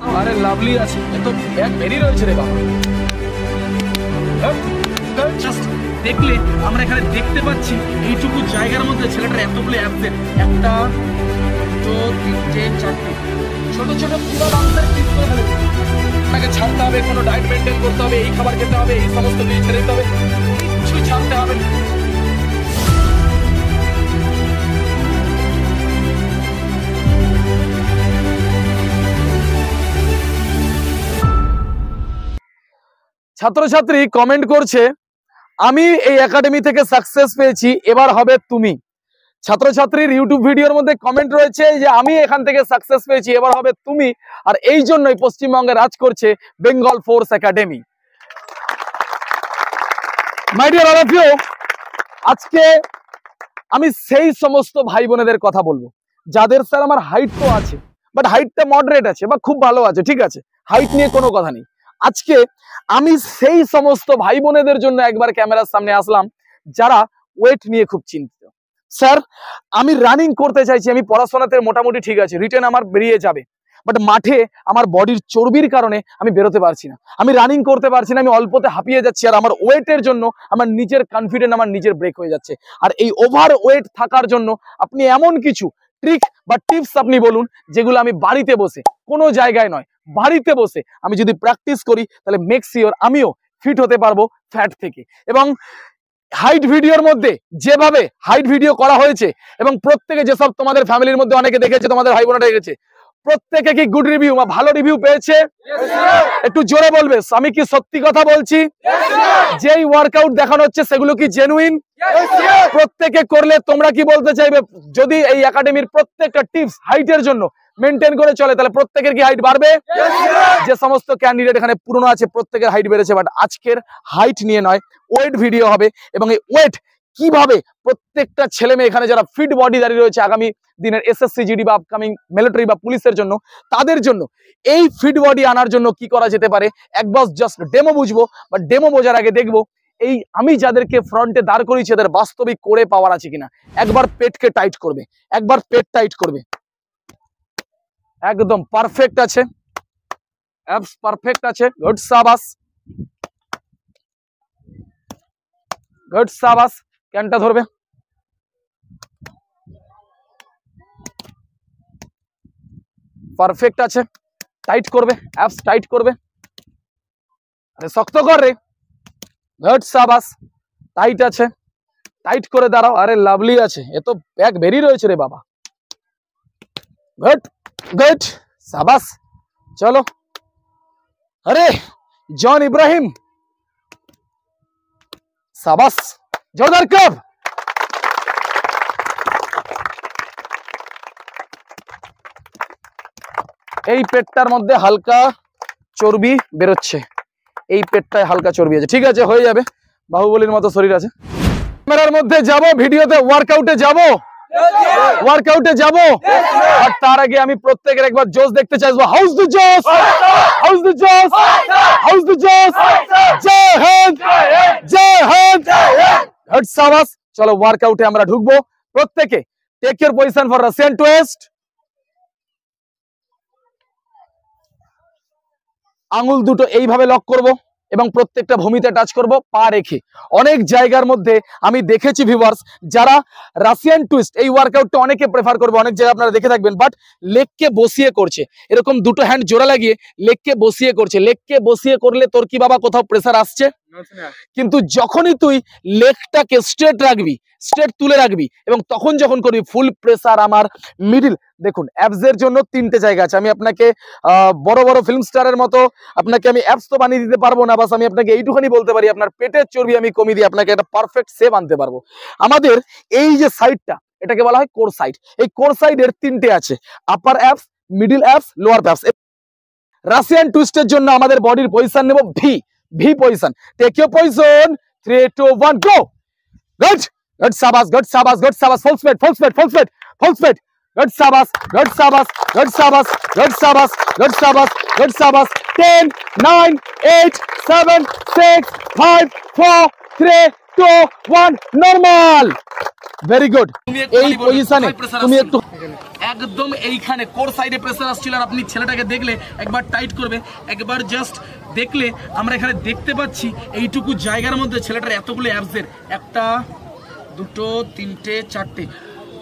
আরে লাভলি আছে, এত ব্যাগ বেরিয়ে রয়েছে রে বাবা। জাস্ট দেখলে আমরা এখানে দেখতে পাচ্ছি এইটুকু জায়গার মধ্যে ছেলেটার এতগুলো অ্যাপসের একটা দুটো তিনটে চারটে ছোট ছোট পুরো মাংসের পিস করে ফেলেছে। আপনাকে ছাড়তে হবে, কোনো ডায়েট মেনটেন করতে হবে, এই খাবার খেতে হবে, এই সমস্ত কিছু ছেড়ে দিতে হবে, কিছুই ছাড়তে হবে না। ছাত্রছাত্রী কমেন্ট করছে আমি এই একাডেমি থেকে সাকসেস পেয়েছি, এবার হবে তুমি। ছাত্রছাত্রীর ইউটিউব ভিডিওর মধ্যে কমেন্ট রয়েছে যে আমি এখান থেকে সাকসেস পেয়েছি, এবার হবে তুমি। আর এই জন্যই পশ্চিমবঙ্গে রাজ করছে Bengal force academy. My dear all of you, আজকে আমি সেই সমস্ত ভাই বোনেদের কথা বলবো যাদের স্যার আমার হাইট তো আছে, বাট হাইটটা মডারেট আছে বা খুব ভালো আছে, ঠিক আছে, হাইট নিয়ে কোনো কথা নেই। আজকে আমি সেই সমস্ত ভাই বোনেদের জন্য একবার ক্যামেরার সামনে আসলাম যারা ওয়েট নিয়ে খুব চিন্তিত। স্যার আমি রানিং করতে চাইছি, আমি পড়াশোনাতে মোটামুটি ঠিক আছে, রিটেন আমার বেরিয়ে যাবে, বাট মাঠে আমার বডির চর্বির কারণে আমি বেরোতে পারছি না, আমি রানিং করতে পারছি না, আমি অল্পতে হাঁপিয়ে যাচ্ছি, আর আমার ওয়েটের জন্য আমার নিজের কনফিডেন্স আমার নিজের ব্রেক হয়ে যাচ্ছে। আর এই ওভার ওয়েট থাকার জন্য আপনি এমন কিছু ট্রিক বা টিপস আপনি বলুন যেগুলো আমি বাড়িতে বসে, কোনো জায়গায় নয়, বাড়িতে বসে আমি যদি প্র্যাকটিস করি তাহলে মেক শিওর আমিও ফিট হতে পারবো ফ্যাট থেকে। এবং হাইট ভিডিওর মধ্যে যেভাবে হাইট ভিডিও করা হয়েছে এবং প্রত্যেকে যেসব তোমাদের ফ্যামিলির মধ্যে অনেকে দেখেছে, তোমাদের ভাই বোনেরা দেখেছে, প্রত্যেকে কি গুড রিভিউ বা ভালো রিভিউ পেয়েছে? একটু জোরে বলবে আমি কি সত্যি কথা বলছি? যেই ওয়ার্কআউট দেখানো হচ্ছে সেগুলো কি জেনুইন? প্রত্যেকে করলে তোমরা কি বলতে চাইবে যদি এই একাডেমির প্রত্যেকটা টিপস হাইটের জন্য মেনটেন করে চলে তাহলে প্রত্যেকের কি হাইট বাড়বে? যে সমস্ত ক্যান্ডিডেট এখানে পুরনো আছে প্রত্যেকের হাইট বেড়েছে, বাট আজকের হাইট নিয়ে নয়, ওয়েট ভিডিও হবে। এবং এই ওয়েট কিভাবে প্রত্যেকটা ছেলে মেয়ে এখানে যারা ফিট বডি দাঁড়িয়ে রয়েছে আগামী দিনের এসএসসি জিডি বা আপকামিং মিলিটারি বা পুলিশের জন্য, তাদের জন্য এই ফিট বডি আনার জন্য কি করা যেতে পারে একবার জাস্ট ডেমো বুঝবো। বা ডেমো বোঝার আগে দেখবো এই আমি যাদেরকে ফ্রন্টে দাঁড় করিয়েছি এদের বাস্তবিক করে পাওয়ার আছে কিনা। একবার পেটকে টাইট করবে, একবার পেট টাইট করবে, একদম পারফেক্ট আছে, অ্যাবস পারফেক্ট আছে, গুড সাবাস, গুড সাবাস। ক্যানটা ধরবে, পারফেক্ট আছে, টাইট করবে, অ্যাবস টাইট করবে, আরে শক্ত কর রে, গুড সাবাস, টাইট আছে, টাইট করে দাঁড়াও, আরে লাভলি আছে, এ তো ব্যাগ বেরিয়ে রয়েছে রে বাবা, গুড গুড সাবাস। চলো, আরে জন ইব্রাহিম সাবাস, জোরদার ক্লাব। এই পেটটার মধ্যে হালকা চর্বি বেরোচ্ছে, এই পেটটায় হালকা চর্বি আছে, ঠিক আছে হয়ে যাবে, বাহুবলীর মতো শরীর আছে। ক্যামেরার মধ্যে যাব, ভিডিওতে ওয়ার্কআউটে যাব, ওয়ার্কআউটে যাব, আর তার আগে আমি প্রত্যেকের একবার জোশ দেখতে চাইবো। How's the josh, how's the josh, how's the josh, জয় হিন্দ, জয় হিন্দ, গুড সাবাস। চলো ওয়ার্কআউটে আমরা ঢুকবো, প্রত্যেকে take your position for Russian twist. আঙুল দুটো এইভাবে লক করব এবং প্রত্যেকটা ভূমিতে টাচ করব পা রেখে। অনেক জায়গার মধ্যে আমি দেখেছি ভিউয়ার্স যারা রাশিয়ান টুইস্ট এই ওয়ার্কআউটটা অনেকে প্রেফার করবে, অনেক জায়গায় আপনারা দেখে থাকবেন, বাট লেগকে বসিয়ে করছে, এরকম দুটো হ্যান্ড জোড়া লাগিয়ে লেগকে বসিয়ে করছে। লেগকে বসিয়ে করলে তোর কি বাবা কোথাও প্রেসার আসছে? কিন্তু যখনই তুই লেগটাকে স্ট্রেট রাখবি, স্ট্রেট তুলে রাখবি এবং তখন যখন করবি ফুল প্রেসার আমার মিডিল। দেখুন অ্যাবসের জন্য তিনটে জায়গা আছে, আমি আপনাকে বড় বড় ফিল্ম স্টারের মতো আপনাকে আমি অ্যাবস তো বানিয়ে দিতে পারবো না, বাস আমি আপনাকে এইটুখানি বলতে পারি আপনার পেটের চর্বি আমি কমিয়ে দিয়ে আপনাকে একটা পারফেক্ট শেপ আনতে পারবো। আমাদের এই যে সাইডটা এটাকে বলা হয় কোর সাইড, এই কোর সাইডের তিনটে আছে, upper abs, middle abs, lower abs. Russian টুইস্টের জন্য আমাদের বডির পজিশন নেব V, V position. Take your position, 3 2 1 go. Good good সাবাস, গুড সাবাস, গুড সাবাস, full speed, full speed, full speed, full speed, good sabas, good sabas, good sabas, good sabas, good sabas, good sabas. 10 9 8 7 6 5 4 3 2 1 normal very good এই পজিশনে তুমি একটু একদম এইখানে core সাইডে প্রেসার আসছিল আর আপনি ছেলেটাকে দেখলে একবার টাইট করবে একবার জাস্ট দেখলে আমরা এখানে দেখতে পাচ্ছি এইটুকু জায়গার মধ্যে ছেলেটার এতগুলো অ্যাবসের একটা দুটো তিনটে চারটে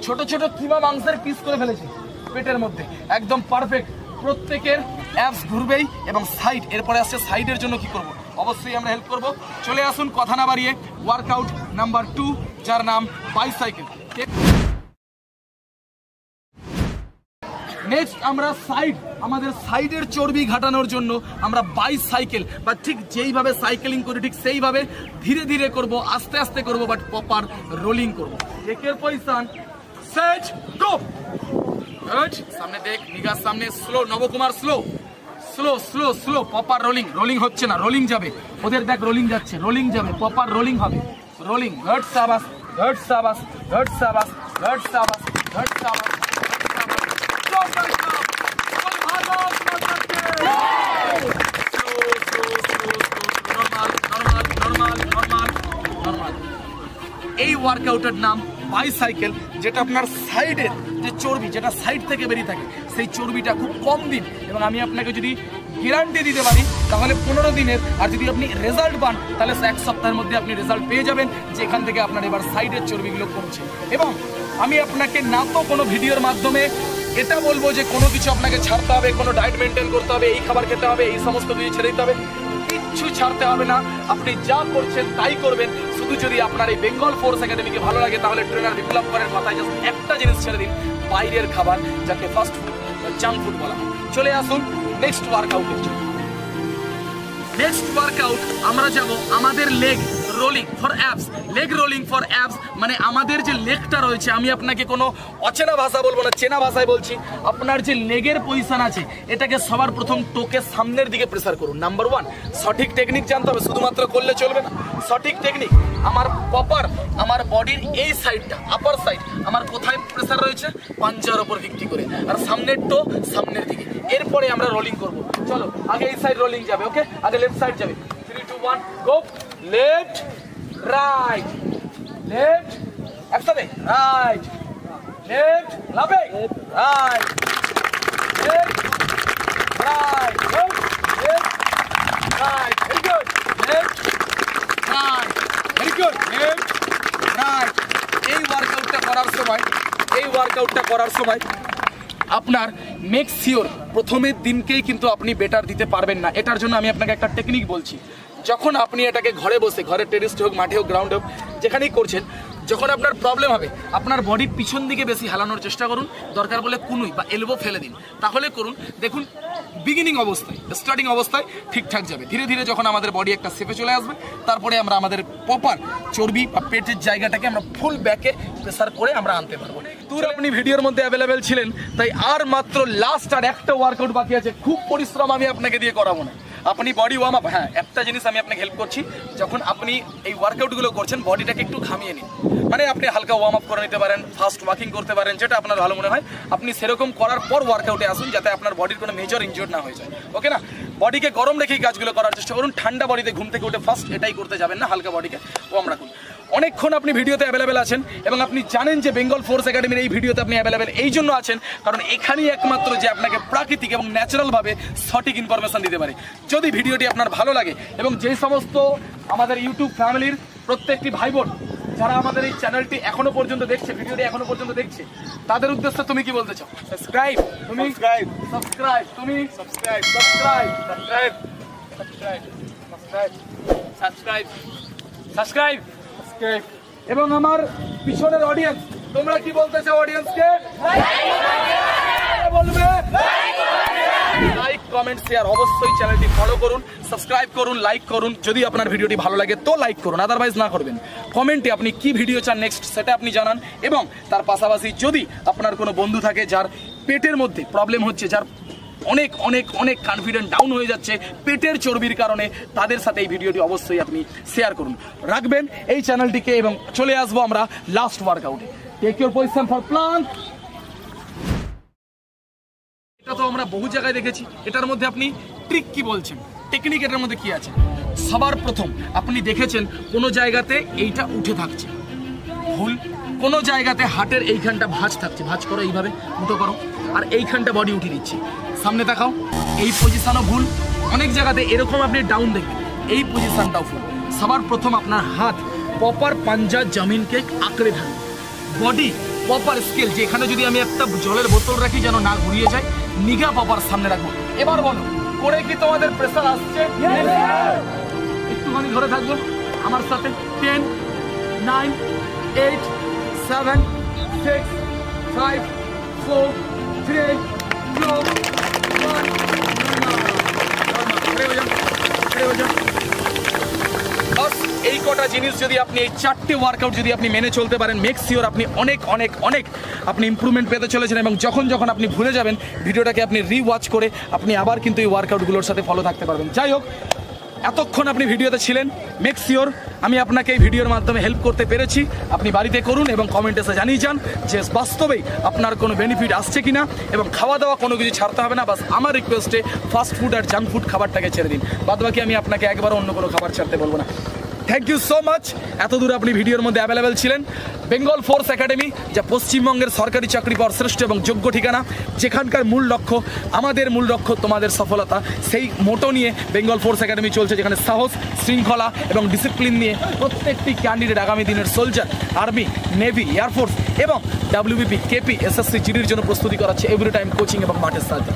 ছোট ছোট কিমা মাংসের পিস করে ফেলেছে পেটের মধ্যে একদম পারফেক্ট প্রত্যেকের অ্যাবস ঘুরবেই এবং সাইড এরপরে আসছে সাইডের জন্য কি করব অবশ্যই আমরা হেল্প করব চলে আসুন কথা না বাড়িয়ে ওয়ার্কআউট নাম্বার 2 যার নাম বাইসাইকেল নেক্সট আমরা সাইড আমাদের সাইডের চর্বি ঘাটানোর জন্য আমরা বাইসাইকেল বা ঠিক যেইভাবে সাইকেলিং করি ঠিক সেইভাবে ধীরে ধীরে করব আস্তে আস্তে করব বাট প্রপার রোলিং করব একের পজিশন সেট গো গুড সামনে দেখ নিগার সামনে slow Nabakumar slow slow slow slow proper rolling rolling হচ্ছে না রোলিং যাবে ওদের দেখ রোলিং যাচ্ছে রোলিং যাবে প্রপার রোলিং হবে রোলিং গুড সাবাস গুড সাবাস গুড সাবাস গুড সাবাস গুড সাবাস এই ওয়ার্কআউটের নাম বাইসাইকেল যেটা আপনার সাইডের যে চর্বি যেটা সাইড থেকে বেরিয়ে থাকে সেই চর্বিটা খুব কম দিন এবং আমি আপনাকে যদি গ্যারান্টি দিতে পারি তাহলে 15 দিনের আর যদি আপনি রেজাল্ট পান তাহলে 1 সপ্তাহের মধ্যে আপনি রেজাল্ট পেয়ে যাবেন যে এখান থেকে আপনার এবার সাইডের চর্বিগুলো কমছে এবং আমি আপনাকে না তো কোনো ভিডিওর মাধ্যমে এটা বলবো যে কোনো কিছু আপনাকে ছাড়তে হবে কোনো ডায়েট মেনটেন করতে হবে এই খাবার খেতে হবে এই সমস্ত কিছু ছেড়ে দিতে হবে কিচ্ছু ছাড়তে হবে না আপনি যা করছেন তাই করবেন শুধু যদি আপনার এই বেঙ্গল ফোর্স একাডেমিকে ভালো লাগে তাহলে ট্রেনার বিপ্লব করেন মাথায় জাস্ট একটা জিনিস ছেড়ে দিন বাইরের খাবার যাকে ফাস্ট ফুড বা জাঙ্ক ফুড বলা হয় চলে আসুন নেক্সট ওয়ার্কআউটের জন্য নেক্সট ওয়ার্কআউট আমরা যাব আমাদের leg rolling for ABS leg rolling for ABS মানে আমাদের যে লেগটা রয়েছে আমি আপনাকে কোনো অচেনা ভাষা বলবো না চেনা ভাষায় বলছি আপনার যে লেগের পজিশন আছে এটাকে সবার প্রথম টোকে সামনের দিকে প্রেসার করুন নাম্বার 1 সঠিক টেকনিক জানতে হবে শুধুমাত্র করলে চলবে না সঠিক টেকনিক আমার প্রপার আমার বডির এই সাইডটা আপার সাইড আমার কোথায় প্রেসার রয়েছে পাঞ্জার উপর ভিত্তি করে আর সামনের টো সামনের দিকে এরপরে আমরা রোলিং করব চলো আগে এই সাইড রোলিং যাবে ওকে আগে লেফট সাইড যাবে 3 2 1 গো লেফট রাইট লেফট একসাথে রাইট লেফট লাভে right left right left right very good left right very good left right এই ওয়ার্কআউটটা করার সময় আপনার মেক শিওর প্রথমের দিনকেই কিন্তু আপনি বেটার দিতে পারবেন না এটার জন্য আমি আপনাকে একটা টেকনিক বলছি যখন আপনি এটাকে ঘরে বসে ঘরে টেরিস হোক মাঠে হোক গ্রাউন্ড হোক যেখানেই করছেন যখন আপনার প্রবলেম হবে আপনার বডির পিছন দিকে বেশি হেলানোর চেষ্টা করুন দরকার বলে কুনুই বা এলবো ফেলে দিন তাহলে করুন দেখুন বিগিনিং অবস্থায় স্টার্টিং অবস্থায় ঠিকঠাক যাবে ধীরে ধীরে যখন আমাদের বডি একটা শেপে চলে আসবে তারপরে আমরা আমাদের প্রপার চর্বি বা পেটের জায়গাটাকে আমরা ফুল ব্যাকে প্রেসার করে আমরা আনতে পারবো তোর আপনি ভিডিওর মধ্যে অ্যাভেলেবেল ছিলেন তাই আর মাত্র লাস্ট আর একটা ওয়ার্কআউট বাকি আছে খুব পরিশ্রম আমি আপনাকে দিয়ে করাবো না আপনি বডি ওয়ার্ম আপ হ্যাঁ একটা জিনিস আমি আপনাকে হেল্প করছি যখন আপনি এই ওয়ার্কআউটগুলো করছেন বডিটাকে একটু ঘামিয়ে নিন মানে আপনি হালকা ওয়ার্ম আপ করে নিতে পারেন ফাস্ট ওয়াকিং করতে পারেন যেটা আপনার ভালো মনে হয় আপনি সেরকম করার পর ওয়ার্কআউটে আসুন যাতে আপনার বডির কোনো মেজর ইনজুর না হয়ে যায় ওকে না বডিকে গরম রেখেই কাজগুলো করার চেষ্টা করুন ঠান্ডা বডিতে ঘুম থেকে উঠে ফার্স্ট এটাই করতে যাবেন না হালকা বডিকে ওয়ার্ম রাখুন অনেকক্ষণ আপনি ভিডিওতে অ্যাভেলেবেল আছেন এবং আপনি জানেন যে বেঙ্গল ফোর্স একাডেমির এই ভিডিওতে আপনি অ্যাভেলেবেল এই জন্য আছেন কারণ এখানেই একমাত্র যে আপনাকে প্রাকৃতিক এবং ন্যাচারালভাবে সঠিক ইনফরমেশন দিতে পারে যদি ভিডিওটি আপনার ভালো লাগে এবং যে সমস্ত আমাদের ইউটিউব ফ্যামিলির প্রত্যেকটি ভাই বোন যারা আমাদের এই চ্যানেলটি এখনো পর্যন্ত দেখছে ভিডিওটি এখনো পর্যন্ত দেখছে তাদের উদ্দেশ্যে তুমি কি বলতে চাও সাবস্ক্রাইব তুমি সাবস্ক্রাইব তুমি subscribe subscribe subscribe subscribe subscribe subscribe subscribe এবং আমার পিছনের অডিয়েন্স তোমরা কি বলতে চাও অডিয়েন্সকে বলবে লাইক কমেন্ট শেয়ার অবশ্যই চ্যানেলটি ফলো করুন সাবস্ক্রাইব করুন লাইক করুন যদি আপনার ভিডিওটি ভালো লাগে তো লাইক করুন আদারওয়াইজ না করবেন কমেন্টে আপনি কি ভিডিও চান নেক্সট সেটা আপনি জানান এবং তার পাশাপাশি যদি আপনার কোনো বন্ধু থাকে যার পেটের মধ্যে প্রবলেম হচ্ছে যার অনেক অনেক অনেক কনফিডেন্ট ডাউন হয়ে যাচ্ছে পেটের চর্বির কারণে তাদের সাথে এই ভিডিওটি অবশ্যই আপনি শেয়ার করুন রাখবেন এই চ্যানেলটিকে এবং চলে আসবো আমরা লাস্ট ওয়ার্কআউটে take your position for plank এটা তো আমরা বহু জায়গায় দেখেছি এটার মধ্যে আপনি ট্রিক কি বলছেন টেকনিক এটার মধ্যে কি আছে সবার প্রথম আপনি দেখেছেন কোনো জায়গাতে এইটা উঠে থাকছে, ভুল। কোনো জায়গাতে হাটের এইখানটা ভাঁজ থাকছে, ভাঁজ করো এইভাবে, মুঠো করো, আর এইখানটা বডি উঠিয়ে দিচ্ছে। সামনে দেখাও, এই পজিশনও ভুল। অনেক জায়গাতে এরকম আপনি ডাউন দেখবেন, এই পজিশনটাও ভুল। সবার প্রথম আপনার হাত প্রপার পাঞ্জা জমিনকে আঁকড়ে থাকবে, বডি প্রপার স্কেল, যে এখানে যদি আমি একটা জলের বোতল রাখি যেন না ঘুরিয়ে যায়, নিগা প্রপার সামনে রাখবো। এবার বলো, করে কি তোমাদের প্রেসার আসছে? একটুখানি ধরে থাকবো আমার সাথে। 10, 9, 8, 7, 6, 5, 4, 3, 2, 1. বাস এই কটা জিনিস যদি আপনি, এই 4টে ওয়ার্কআউট যদি আপনি মেনে চলতে পারেন, মেক শিওর আপনি অনেক অনেক অনেক আপনি ইমপ্রুভমেন্ট পেতে চলেছেন। এবং যখন যখন আপনি ভুলে যাবেন, ভিডিওটাকে আপনি রিওয়াচ করে আপনি আবার কিন্তু এই ওয়ার্কআউটগুলোর সাথে ফলো থাকতে পারবেন। যাই হোক, এতক্ষণ আপনি ভিডিওতে ছিলেন, মেক শিওর আমি আপনাকে এই ভিডিওর মাধ্যমে হেল্প করতে পেরেছি। আপনি বাড়িতে করুন এবং কমেন্টে এসে জানিয়ে যান যে বাস্তবেই আপনার কোনো বেনিফিট আসছে কিনা। এবং খাওয়া দাওয়া কোনো কিছু ছাড়তে হবে না, বাস আমার রিকোয়েস্টে ফাস্ট ফুড আর জাঙ্ক ফুড খাবারটাকে ছেড়ে দিন। বাদবাকি আমি আপনাকে একবারও অন্য কোনো খাবার ছাড়তে বলবো না। থ্যাংক ইউ সো মাচ, এত দূর আপনি ভিডিওর মধ্যে অ্যাভেলেবেল ছিলেন। বেঙ্গল ফোর্স একাডেমি, যা পশ্চিমবঙ্গের সরকারি চাকরি পাওয়ার শ্রেষ্ঠ এবং যোগ্য ঠিকানা, যেখানকার মূল লক্ষ্য, আমাদের মূল লক্ষ্য তোমাদের সফলতা, সেই মোটো নিয়ে বেঙ্গল ফোর্স একাডেমি চলছে, যেখানে সাহস, শৃঙ্খলা এবং ডিসিপ্লিন নিয়ে প্রত্যেকটি ক্যান্ডিডেট আগামী দিনের সোলজার, আর্মি, নেভি, এয়ারফোর্স এবং ডাব্লিউবিপি, কেপি, এসএসসি, জিডির জন্য প্রস্তুতি করাচ্ছে এভরি টাইম কোচিং এবং মাঠের সাহায্যে।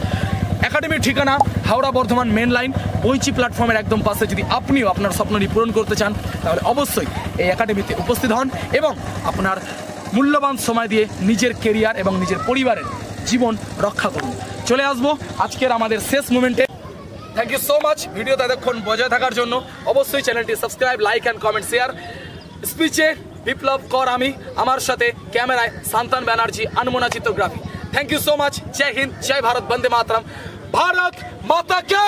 একাডেমির ঠিকানা হাওড়া বর্ধমান মেন লাইন, বইচি প্ল্যাটফর্মের একদম পাশে। যদি আপনিও আপনার স্বপ্নটি পূরণ করতে চান, তাহলে অবশ্যই এই একাডেমিতে উপস্থিত হন এবং আপনার মূল্যবান সময় দিয়ে নিজের কেরিয়ার এবং নিজের পরিবারের জীবন রক্ষা করুন। চলে আসবো আজকের আমাদের শেষ মোমেন্টে। থ্যাংক ইউ সো মাচ ভিডিওতে এতক্ষণ বজায় থাকার জন্য। অবশ্যই চ্যানেলটি subscribe, like and comment, share. স্পিচে বিপ্লব কর আমি, আমার সাথে ক্যামেরায় শান্তন ব্যানার্জি, আনমোনা চিত্রগ্রাফি। Thank you so much. জয় হিন্দ, জয় ভারত, বন্দে মাতরম, भारत माता की